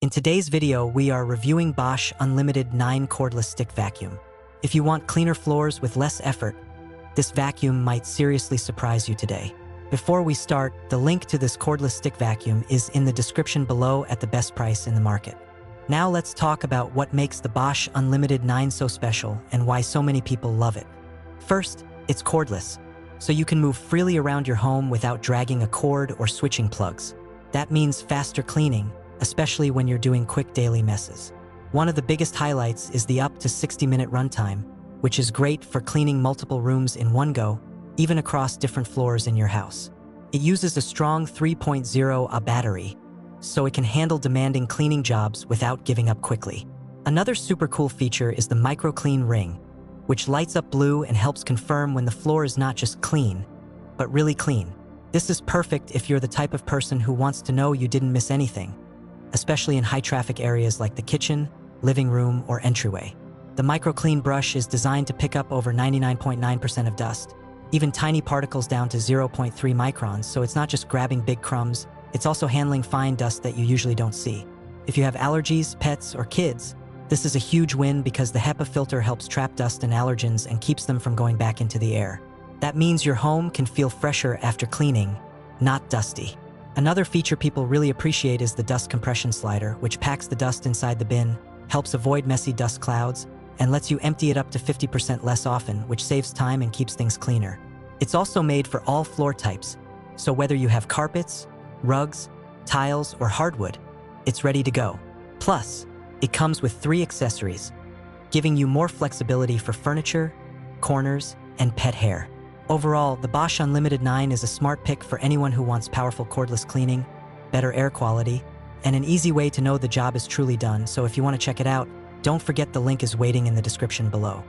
In today's video, we are reviewing Bosch Unlimited 9 Cordless Stick Vacuum. If you want cleaner floors with less effort, this vacuum might seriously surprise you today. Before we start, the link to this cordless stick vacuum is in the description below at the best price in the market. Now let's talk about what makes the Bosch Unlimited 9 so special and why so many people love it. First, it's cordless, so you can move freely around your home without dragging a cord or switching plugs. That means faster cleaning, especially when you're doing quick daily messes. One of the biggest highlights is the up to 60-minute runtime, which is great for cleaning multiple rooms in one go, even across different floors in your house. It uses a strong 3.0 battery, so it can handle demanding cleaning jobs without giving up quickly. Another super cool feature is the MicroClean Ring, which lights up blue and helps confirm when the floor is not just clean, but really clean. This is perfect if you're the type of person who wants to know you didn't miss anything, especially in high-traffic areas like the kitchen, living room, or entryway. The MicroClean brush is designed to pick up over 99.9% of dust, even tiny particles down to 0.3 microns, so it's not just grabbing big crumbs, it's also handling fine dust that you usually don't see. If you have allergies, pets, or kids, this is a huge win because the HEPA filter helps trap dust and allergens and keeps them from going back into the air. That means your home can feel fresher after cleaning, not dusty. Another feature people really appreciate is the dust compression slider, which packs the dust inside the bin, helps avoid messy dust clouds, and lets you empty it up to 50% less often, which saves time and keeps things cleaner. It's also made for all floor types, so whether you have carpets, rugs, tiles, or hardwood, it's ready to go. Plus, it comes with 3 accessories, giving you more flexibility for furniture, corners, and pet hair. Overall, the Bosch Unlimited 9 is a smart pick for anyone who wants powerful cordless cleaning, better air quality, and an easy way to know the job is truly done. So if you want to check it out, don't forget the link is waiting in the description below.